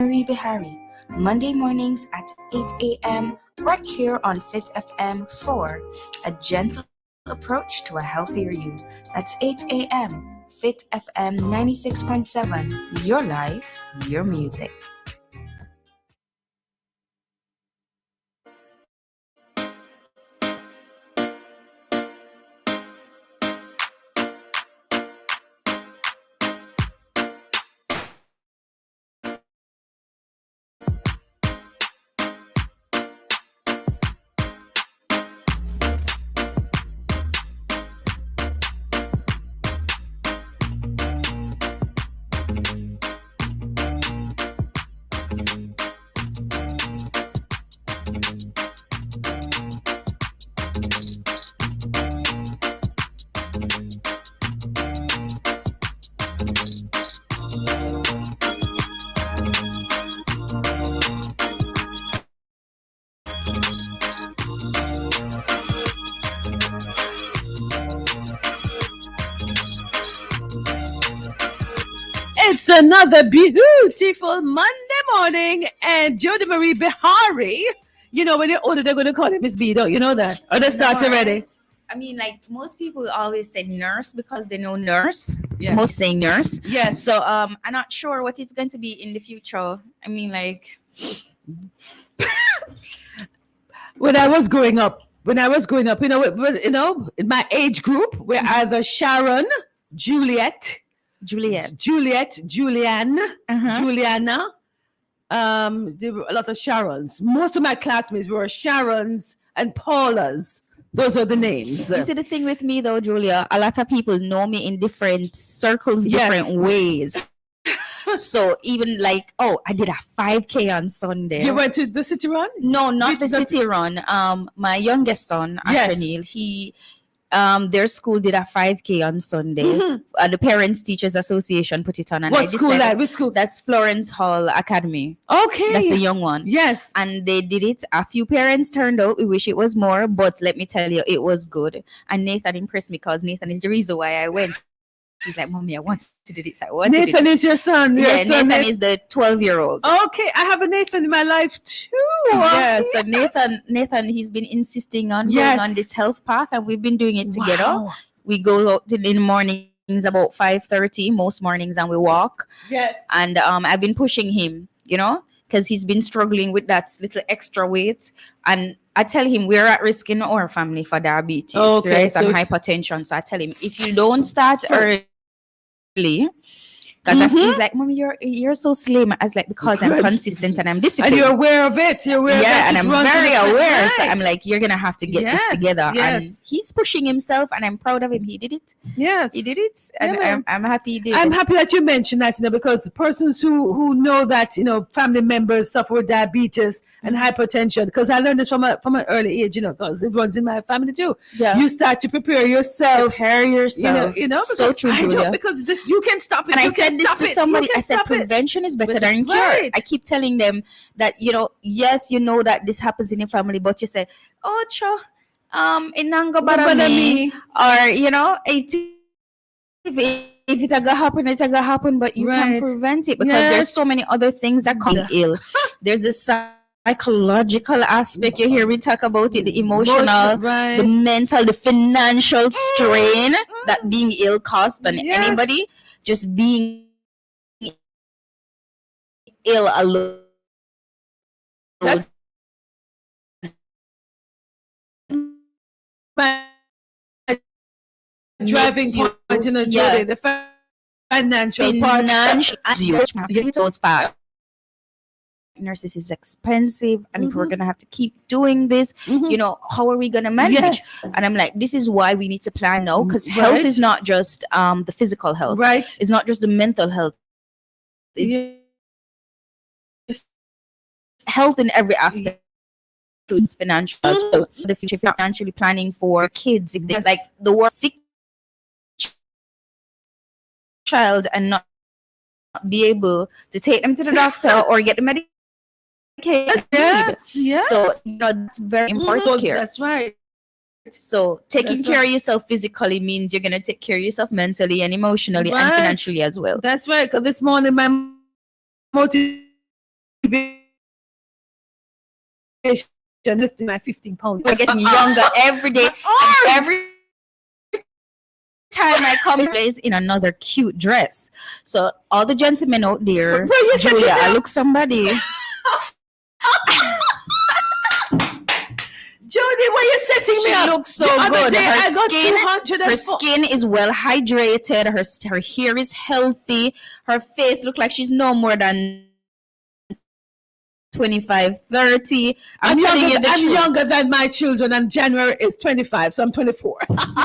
Marie Bihari, Monday mornings at 8 a.m. right here on Fit FM for a gentle approach to a healthier you. That's 8 a.m. Fit FM 96.7, your life, your music. It's another beautiful Monday morning, and Jody Marie Bihari. You know, when they're older, they're going to call him Miss B, don't you know that? Or they start already? I mean, like most people always say nurse because they know nurse. Yes. Most saying nurse. Yes. So I'm not sure what it's going to be in the future. I mean, like When I was growing up, in my age group, we're either Sharon, Julianne, Juliana. There were a lot of Sharons. Most of my classmates were Sharons and Paulas. Those are the names. You see the thing with me though, Julia, a lot of people know me in different circles, different ways. So even like, oh, I did a 5K on Sunday. You went to the city run? No, not the city run. My youngest son, Ashanil, he their school did a 5K on Sunday. The Parents Teachers Association put it on. And What school? Which school? That's Florence Hall Academy. Okay. That's the young one. Yes. And they did it. A few parents turned out. We wish it was more, but let me tell you, it was good. And Nathan impressed me because Nathan is the reason why I went. He's like, Mommy, I want to do this. Nathan is your son. Nathan is the 12-year-old. Okay, I have a Nathan in my life too. Yeah, so Nathan, he's been insisting on going on this health path, and we've been doing it together. Wow. We go out in the mornings about 5:30 most mornings, and we walk. Yes. And I've been pushing him, because he's been struggling with that little extra weight. And I tell him we're at risk in our family for diabetes, right? And hypertension. So I tell him if you don't start early, because he's like, Mommy, you're so slim. I was like, because I'm consistent and I'm disciplined. And you're aware of it. You're aware of it. Yeah, and I'm very aware. So I'm like, you're gonna have to get this together. Yes. And he's pushing himself, and I'm proud of him. He did it. Yes. He did it. And I'm happy he did I'm it. happy that you mentioned that, because persons who know that, family members suffer with diabetes and hypertension, because I learned this from an early age, because it runs in my family too. Yeah. You start to prepare yourself. So true, Julia. Because this, you can stop it. And I said this to somebody. I said prevention is better than cure. Right. I keep telling them that, yes, you know that this happens in your family, but you say, oh, cho, inanga barami, or if it's gonna happen, it's gonna happen, but you can prevent it because there's so many other things that come ill. There's the psychological aspect. You hear me talk about it, the emotional, the mental, the financial strain that being ill caused on anybody. Just being ill alone. That's my driving point in a journey. The financial part. Those facts. Nurses is expensive, and if we're gonna have to keep doing this, how are we gonna manage? Yes. And I'm like, this is why we need to plan now, because health is not just the physical health, right? It's not just the mental health. It's health in every aspect. Includes financial as well. The future, if you're financially planning for kids, if they like the word sick child and not be able to take them to the doctor or get the medication. Yes. So that's very important care. That's right. So taking care of yourself physically means you're gonna take care of yourself mentally and emotionally and financially as well. That's right. Because this morning my motivation lifting my 15 pounds. We're getting younger every day. And every time I come is in another cute dress. So all the gentlemen out there, Julia, I look somebody. Jody, why you setting me up? She looks so good. Her skin is well hydrated. Her hair is healthy. Her face looks like she's no more than 25, 30. I'm younger than my children, and January is 25, so I'm 24.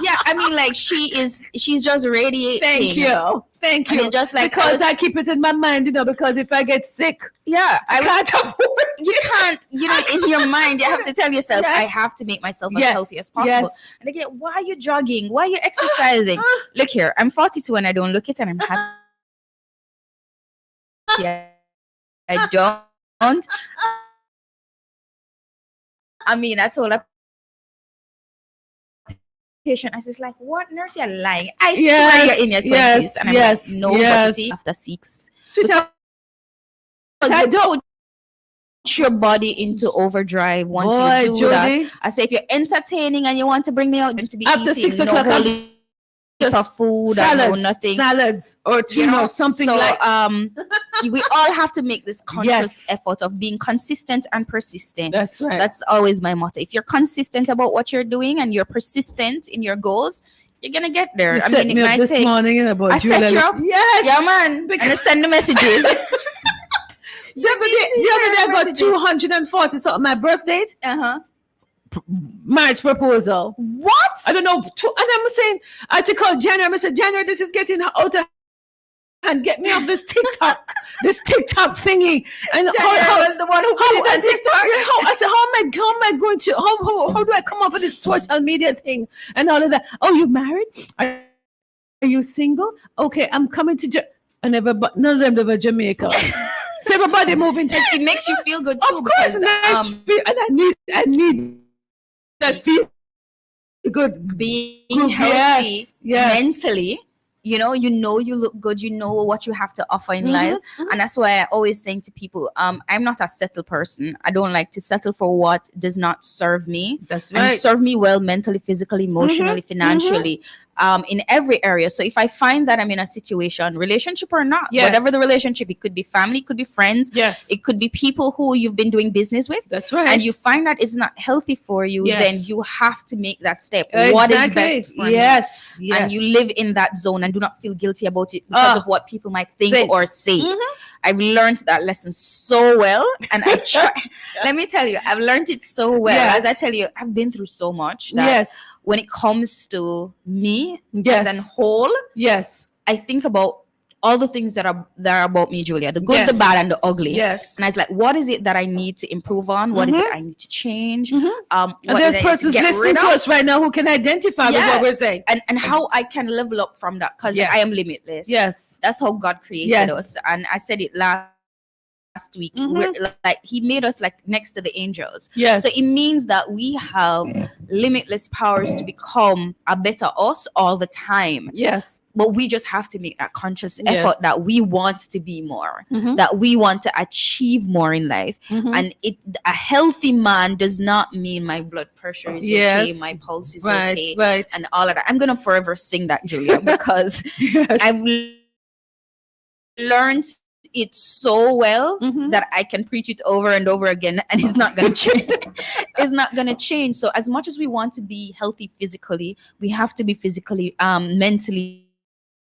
Yeah, I mean, like she's just radiating. Thank you. And it's just like because I keep it in my mind, because if I get sick, I can't afford. You can't, in your mind, you have to tell yourself, I have to make myself as healthy as possible. And again, why are you jogging? Why are you exercising? Look here, I'm 42 and I don't look it, and I'm happy. Yeah, I don't. I mean, I told a patient, I was like, what, nurse, you're lying. I swear you're in your 20s. And I'm like, no, but you see, after 6. Sweetheart, I don't put your body into overdrive once you do that. I say, if you're entertaining and you want to bring me out to be after eating, 6 o'clock, just food, salads, or something like. We all have to make this conscious effort of being consistent and persistent. That's right. That's always my motto. If you're consistent about what you're doing and you're persistent in your goals, you're gonna get there. I mean, it might this morning about I set you up. Yes. Yeah, man. And I send the messages. The other day I got 240 something my birthday. Marriage proposal. What? I don't know. And I'm saying, I had to call January. I said, January, this is getting out of hand. Get me off this TikTok, thingy. And January was the one who put it on TikTok. I said, how am I going to? How do I come off of this social media thing and all of that? Oh, you married? Are you single? Okay, I'm coming to. None of them live in Jamaica. So everybody moving to. It makes you feel good too. Of course, and I need that feel good, being healthy mentally. You look good, what you have to offer in life. And that's why I always saying to people, I'm not a settled person. I don't like to settle for what does not serve me. That's right. And serve me well mentally, physically, emotionally, financially, in every area. So if I find that I'm in a situation, relationship or not, whatever the relationship, it could be family, it could be friends, it could be people who you've been doing business with. That's right. And you find that it's not healthy for you, then you have to make that step. Exactly. What is best for me? And you live in that zone and do not feel guilty about it because of what people might think or say. I've learned that lesson so well, and I try. Let me tell you, I've learned it so well. As I tell you, I've been through so much that when it comes to me as a whole, I think about all the things that are about me, Julia, the good, the bad, and the ugly. And I was like, what is it that I need to improve on? What is it I need to change? And there's persons listening to us right now who can identify with what we're saying. And how I can level up from that, because I am limitless. That's how God created us. And I said it last week. We're like, he made us like next to the angels. So it means that we have limitless powers to become a better us all the time. But we just have to make that conscious effort that we want to be more, that we want to achieve more in life. And a healthy man does not mean my blood pressure is okay, my pulse is okay, and all of that. I'm gonna forever sing that, Julia, because I've learned it so well that I can preach it over and over again, and it's not going to change. It's not going to change. So as much as we want to be healthy physically, we have to be physically, mentally,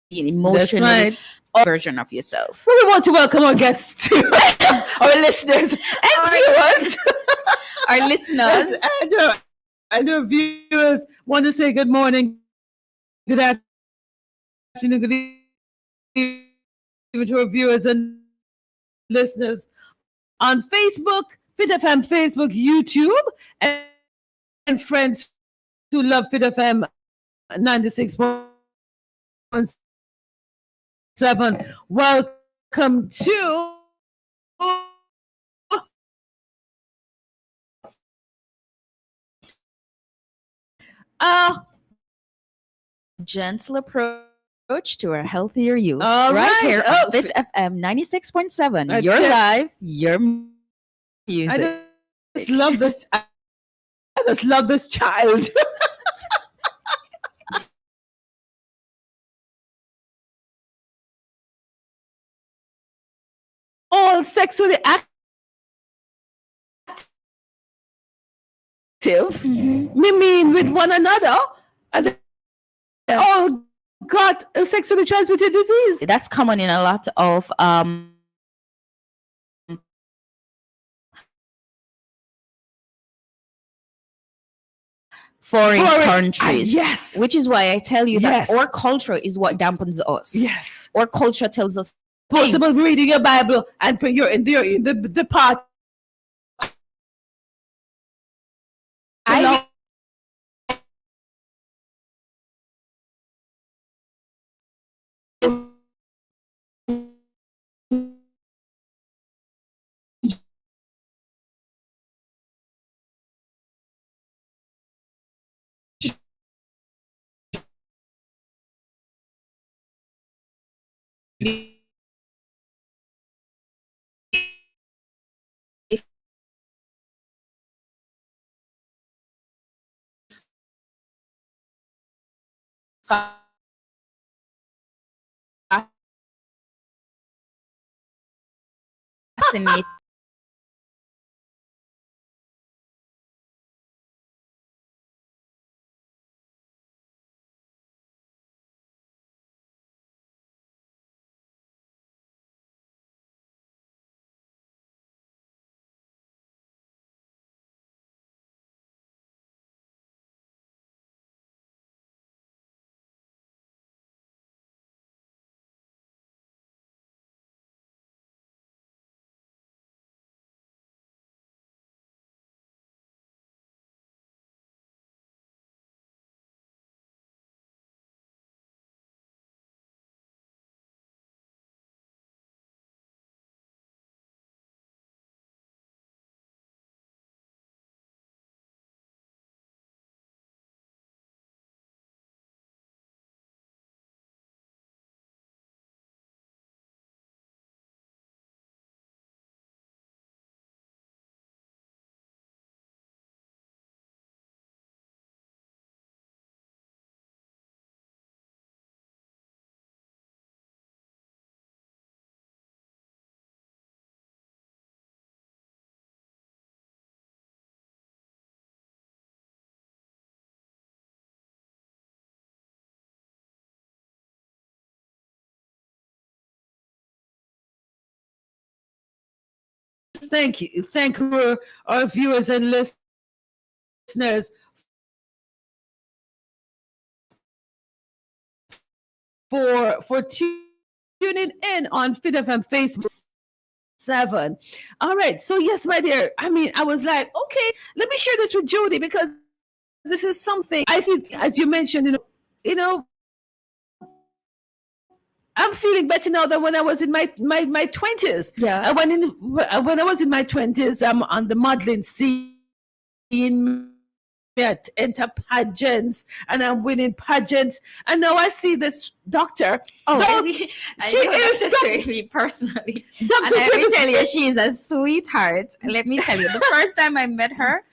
and emotionally version of yourself. Well, we want to welcome our guests, our listeners and viewers. Our listeners and our viewers want to say good morning, good afternoon, good evening to our viewers and listeners on Facebook, Fit FM Facebook, YouTube, and friends who love Fit FM 96.7. Welcome to gentle approach approach to a healthier you. All right. Here Oh, on Fit FM 96.7. That's Your it. live, your music. I just love this. I just love this child. All sexually active. We mean with one another, and they all got a sexually transmitted disease. That's common in a lot of foreign countries. Yes. Which is why I tell you that Yes. our culture is what dampens us. Yes. Our culture tells us Possible reading your Bible and put you're in the part. I fascinate Thank you. Thank our viewers and listeners for tuning in on Fit FM Facebook 7. All right. So yes, my dear. I mean, I was like, okay, let me share this with Jody because this is something I see, as you mentioned, I'm feeling better now than when I was in my 20s. Yeah. When I was in my 20s, I'm on the modeling scene, enter pageants, and I'm winning pageants. And now I see this doctor. Oh, she is so me personally. Dr. And let me Smith tell you, she is a sweetheart. Let me tell you, the first time I met her,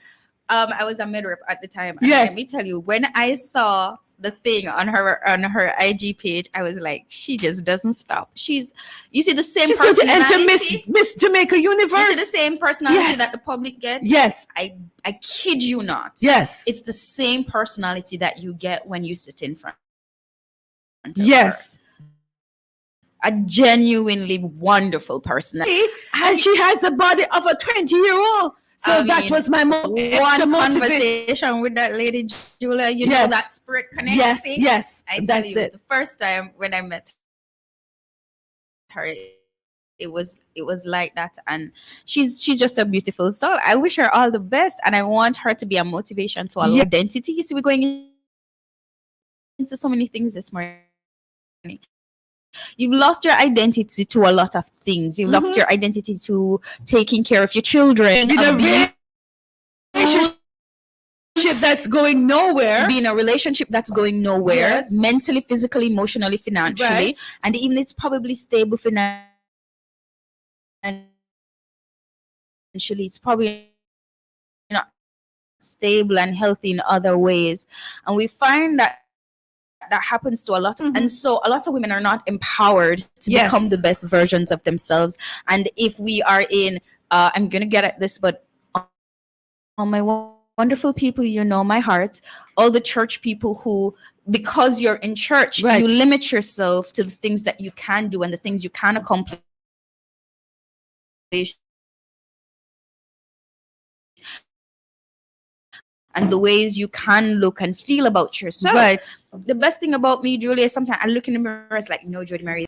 I was a mid-rep at the time. And Yes. let me tell you, when I saw the thing on her IG page, I was like, she just doesn't stop. You see the same She's going to enter personality. Miss Jamaica Universe. You see the same personality Yes. that the public gets. Yes. I kid you not. Yes. It's the same personality that you get when you sit in front of Yes. her. A genuinely wonderful personality. And she has the body of a 20-year-old. So I that mean, was my one conversation with that lady Julia. You know Yes. that spirit connection. Yes, yes. I tell That's you, it. the first time when I met her, it was like that, and she's just a beautiful soul. I wish her all the best, and I want her to be a motivation to our Yeah. identity. You see, we're going into so many things this morning. You've lost your identity to a lot of things. You've lost your identity to taking care of your children. In a relationship that's going nowhere. Be in a relationship that's going nowhere, Yes. mentally, physically, emotionally, financially, Right. and even it's probably stable financially. It's probably not stable and healthy in other ways, and we find that happens to a lot Mhm. and so a lot of women are not empowered to Yes. become the best versions of themselves. And if we are in I'm gonna get at this, but all my wonderful people, you know my heart, all the church people who, because you're in church, Right. you limit yourself to the things that you can do and the things you can accomplish, and the ways you can look and feel about yourself. Right. The best thing about me, Julia, is sometimes I look in the mirror, it's like, no, Jody Mary,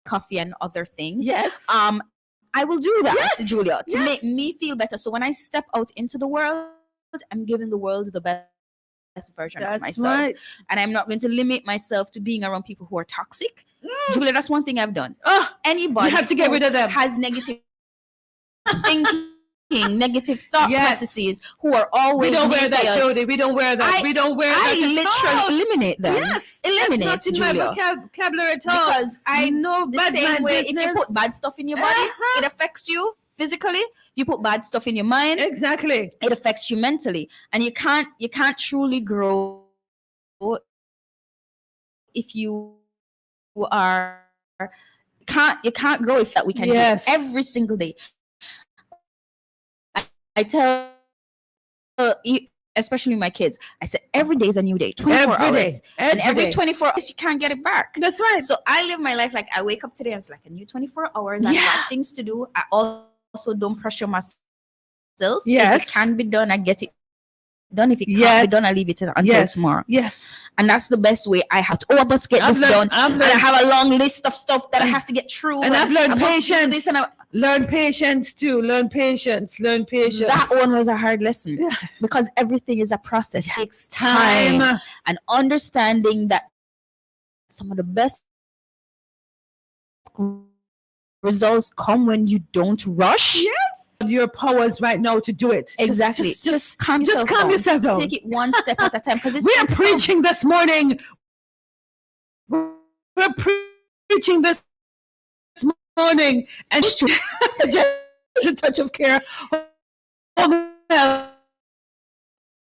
coffee and other things. Yes. I will do that, Yes. Julia, to Yes. make me feel better. So when I step out into the world, I'm giving the world the best version of That's myself. right. And I'm not going to limit myself to being around people who are toxic. Julia, that's one thing I've done. Oh, Anybody you have to get who rid of them. has negative thinking, negative thought Yes. processes, who are always We don't wear that, naysayers, Jody. We don't wear that. We don't wear that I at literally all. eliminate them. Yes. Eliminate, That's not in my Julia. vocabulary at all. Because I no the bad same man way, business. if you put bad stuff in your body, it affects you physically. If you put bad stuff in your mind, Exactly. it affects you mentally. And you can't truly grow if you are you can't grow if that we can Yes. do every single day. I tell especially my kids, I said every day is a new day, 24 Every day. hours. And every day. 24 hours you can't get it back. That's right. So I live my life like I wake up today and it's like a new 24 hours. I Yeah. got things to do. I also don't pressure myself. Yes. If it can be done, I get it done. If it can't Yes. be done, I leave it until Yes. tomorrow. Yes. And that's the best way I have to. Oh, I must get this done. And I have a long list of stuff that I have to get through. And I've learned I must do patience. this and Learn patience too. Learn patience. Learn patience. that one was a hard lesson Yeah. because everything is a process. It takes time. And understanding that some of the best results come when you don't rush. Yes. Your powers right now to do it. Exactly. Just calm yourself down. Take it one step at a time because it's we are preaching this morning. We're preaching this morning and just a touch of care.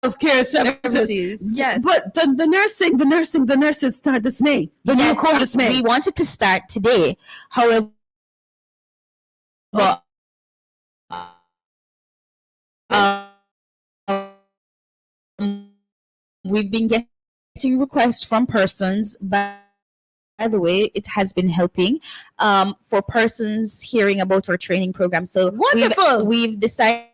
Healthcare services. Yes. But the nurses start this May. The new code this May. We wanted to start today. However, we've been getting requests from persons. By the way, it has been helping for persons hearing about our training program. So wonderful. We've decided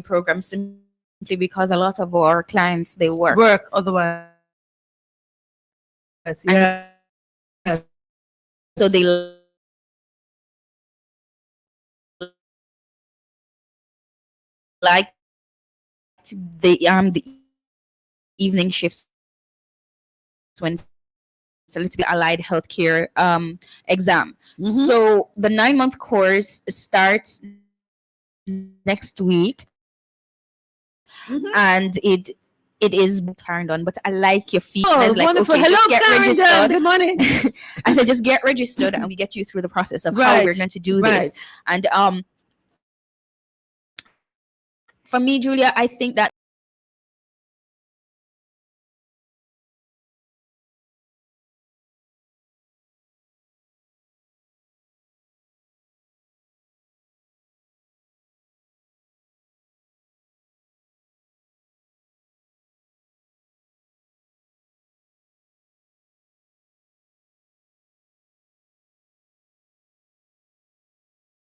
program simply because a lot of our clients they work otherwise. Yeah. So they like the evening shifts when it's a little bit allied healthcare exam. Mhm. So the 9-month course starts next week, and it is Clarendon, but I like your feet. Oh, like, wonderful. okay, Hello, just get Clarendon. registered. Good morning. I said, just get registered and we get you through the process of how we're going to do this. And for me, Julia, I think that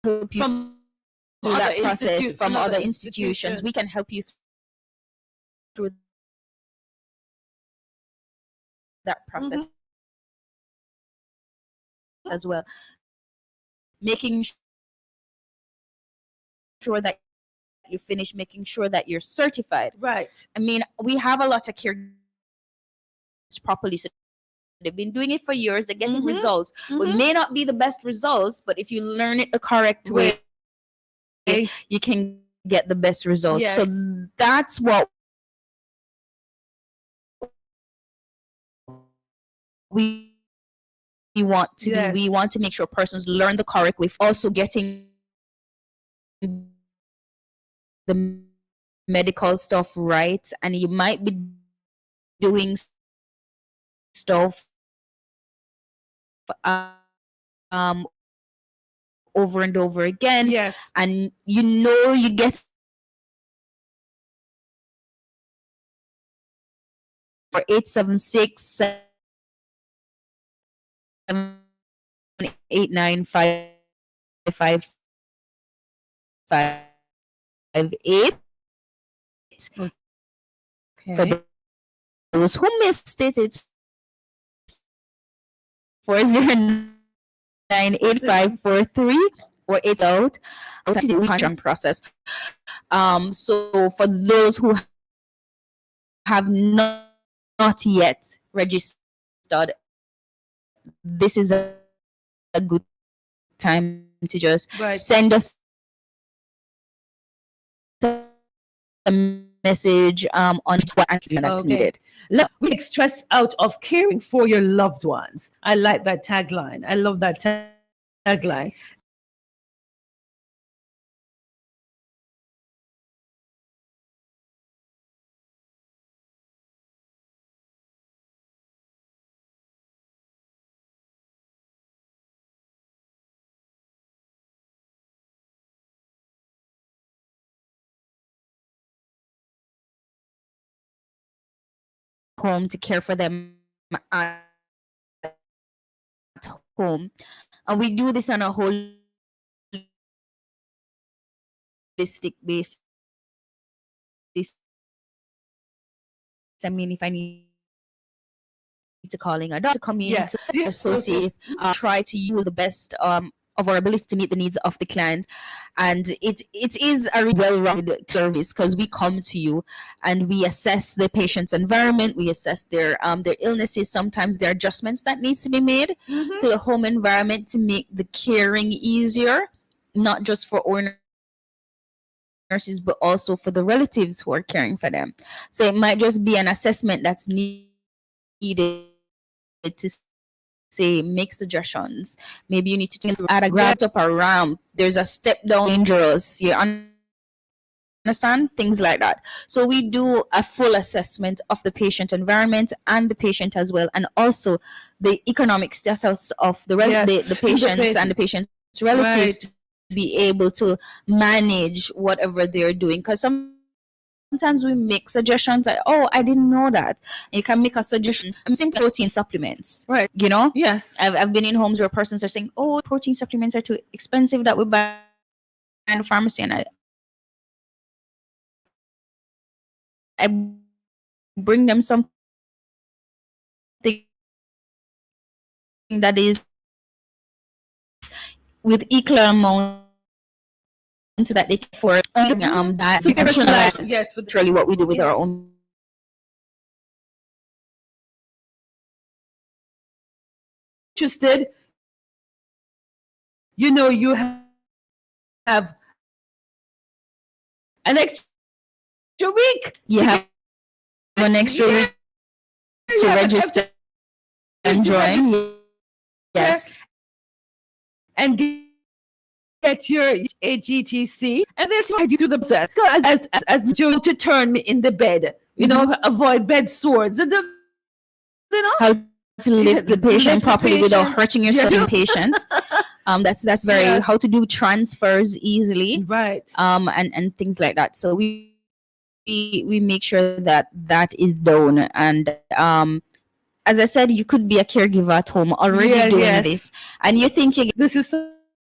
help you through that process from other institutions. We can help you through that process as well. Making sure that you finish, making sure that you're certified. Right. I mean, we have a lot of caregivers properly. So they've been doing it for years. They're getting results. It may not be the best results, but if you learn it the correct way, you can get the best results. Yes. So that's what we want to do. We want to make sure persons learn the correct way. Also getting the medical stuff right, and you might be doing stuff over and over again. Yes. And you get for 876 789 5558. For those who missed it, it's 4098543 or it's out the process. So for those who have not yet registered, this is a good time to just send us a message on what that's needed. We take stress out of caring for your loved ones. I like that tagline. I love that tagline. Home to care for them at home, and we do this on a holistic basis. I mean, if I need to calling a doctor, come in to associate, try to use the best of our ability to meet the needs of the client. And it is a well-rounded service because we come to you and we assess the patient's environment, we assess their illnesses, sometimes there are adjustments that needs to be made to the home environment to make the caring easier, not just for our nurses but also for the relatives who are caring for them. So it might just be an assessment that's needed to say make suggestions. Maybe you need to add a grab up a ramp, there's a step down dangerous, you understand, things like that. So we do a full assessment of the patient environment and the patient as well, and also the economic status of the patients and the patient's relatives to be able to manage whatever they're doing, because sometimes we make suggestions like, oh, I didn't know that. And you can make a suggestion. I'm saying protein supplements. Right. You know? Yes. I've been in homes where persons are saying, oh, protein supplements are too expensive that we buy in the pharmacy. And I bring them something that is with equal amount to that they for that yes, literally what we do with our own interested. You have an extra week. You have an extra week to register and join. Yes. And get your AGTC, and that's why I do the process. As Joe to turn me in the bed, avoid bed sores. How to lift the patient properly without hurting yourself in patients. That's very how to do transfers easily, right? And things like that. So we make sure that is done. And as I said, you could be a caregiver at home already doing this, and you're thinking this is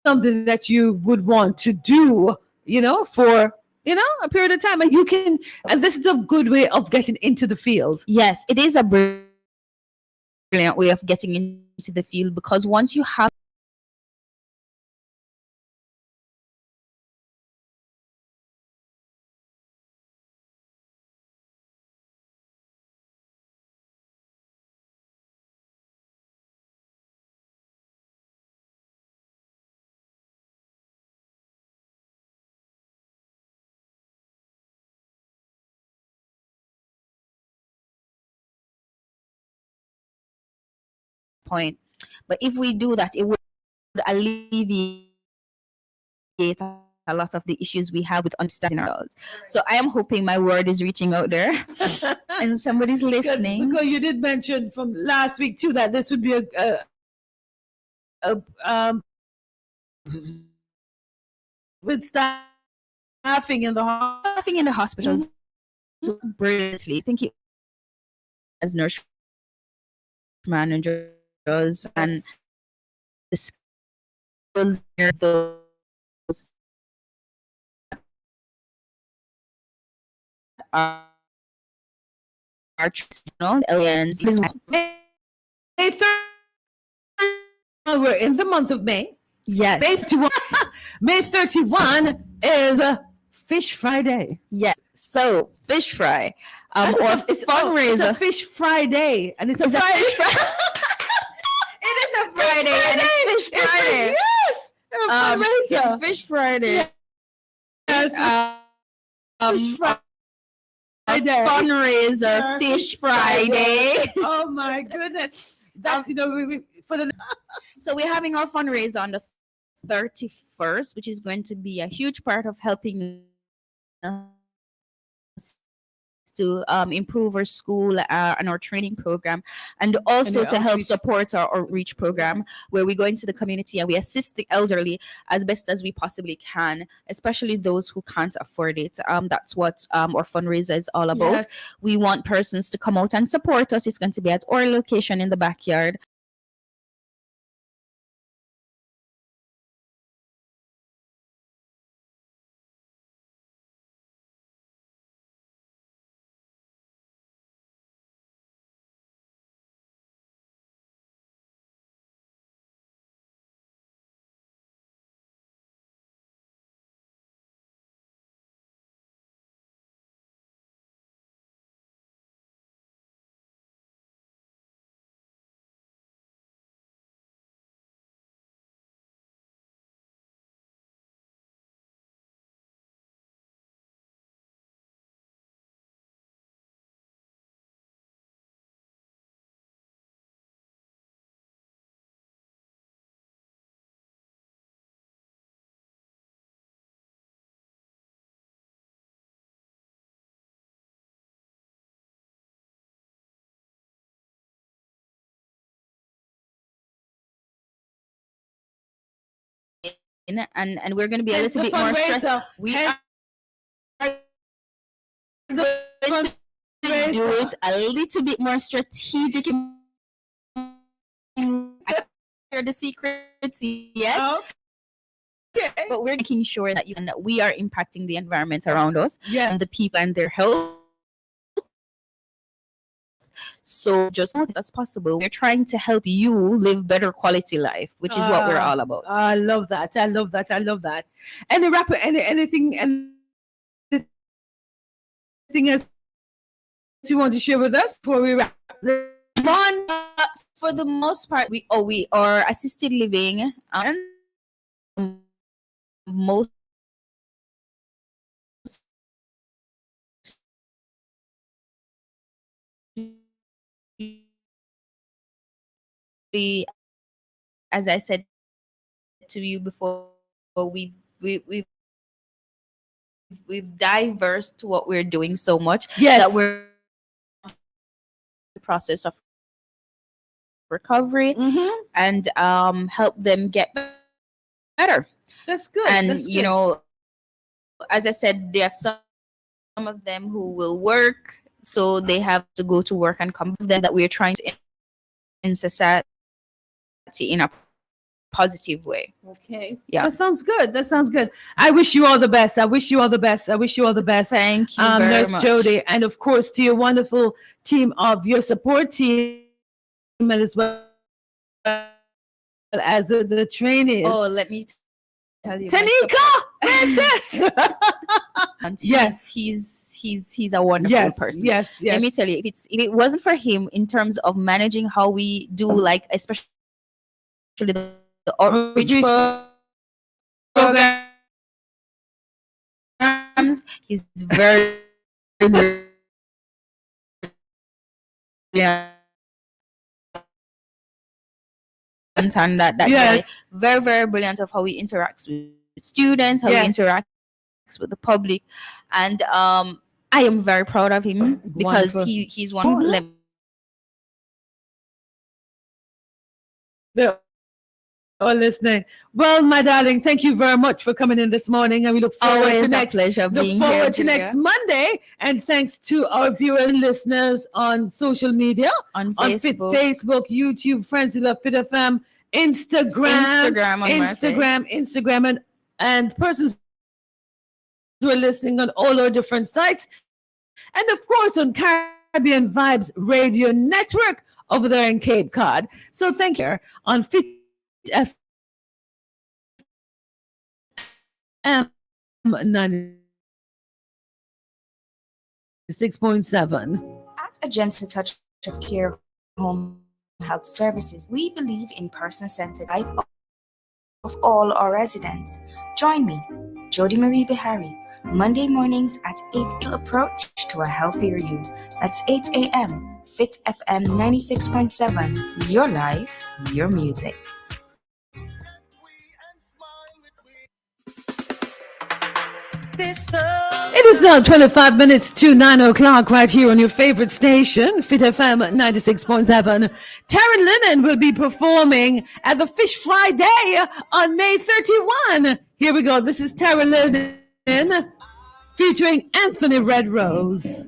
something that you would want to do, for a period of time, and this is a good way of getting into the field. Yes, it is a brilliant way of getting into the field, because once you have point, but if we do that, it would alleviate a lot of the issues we have with understanding ourselves. So I am hoping my word is reaching out there and somebody's listening. Because you did mention from last week too that this would be with staffing in the hospitals brilliantly. Thank you as nurse managers and the skills those are aliens. May 3rd, we're in the month of May. Yes. May 31 is a Fish Friday. Yes. So Fish Fry, or it's fundraiser. It's a Fish Friday, and it's a Friday. Fish Fry. It is a Friday, and it's Fish Friday. Yes. It's Fish Friday. Yes. Fish Friday. Fundraiser Fish Friday. Oh my goodness. That's So we're having our fundraiser on the 31st, which is going to be a huge part of helping us to improve our school and our training program, and also to help support our outreach program, where we go into the community and we assist the elderly as best as we possibly can, especially those who can't afford it. That's what our fundraiser is all about. Yes. We want persons to come out and support us. It's going to be at our location in the backyard. And we're going to be a little bit more stressed. We are going to do it a little bit more strategic. I hear the secrets yet. Okay. But we're making sure that we are impacting the environment around us, and the people and their health. So just as much as possible, we're trying to help you live better quality life, which is what we're all about. I love that. I love that. I love that. And the rapper, anything else you want to share with us before we wrap? For the most part, we are assisted living, and most as I said to you before, we've diverse to what we're doing so much that we're in the process of recovery and help them get better. That's good. And That's good. As I said, they have some of them who will work, so they have to go to work and come. Them that we're trying to in society in a positive way. Okay. Yeah. That sounds good. That sounds good. I wish you all the best. I wish you all the best. I wish you all the best. Thank you very Nurse much. Jody, and of course to your wonderful team of your support team as well as the trainees. Oh, let me tell you. Tanika Francis. Yes, he's a wonderful person. Yes. Let me tell you, if it wasn't for him in terms of managing how we do, like especially the outreach programs, he's very brilliant. And that guy, very, very brilliant of how he interacts with students, how he interacts with the public. And I am very proud of him because he's one who let They're all listening. Well, my darling, thank you very much for coming in this morning, and we look forward to next Monday. And thanks to our viewers and listeners on social media, on Facebook, YouTube, Friends Who Love Fit FM, Instagram, and persons who are listening on all our different sites, and of course on Caribbean Vibes Radio Network over there in Cape Cod. So thank you on Fit FM 96.7. At Agenda Touch of Care Home Health Services, we believe in person-centered life of all our residents. Join me, Jody Marie Behari, Monday mornings at 8 a.m. approach to a healthier you. That's 8 a.m. Fit FM 96.7. Your life, your music. It is now 25 minutes to 9 o'clock right here on your favorite station, Fit FM 96.7. Taryn Lennon will be performing at the Fish Friday on May 31. Here we go. This is Taryn Lennon featuring Anthony Red Rose.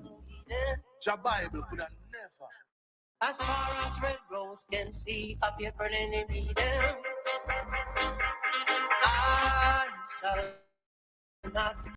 As far as Red Rose can see, up here burning in me down. I shall not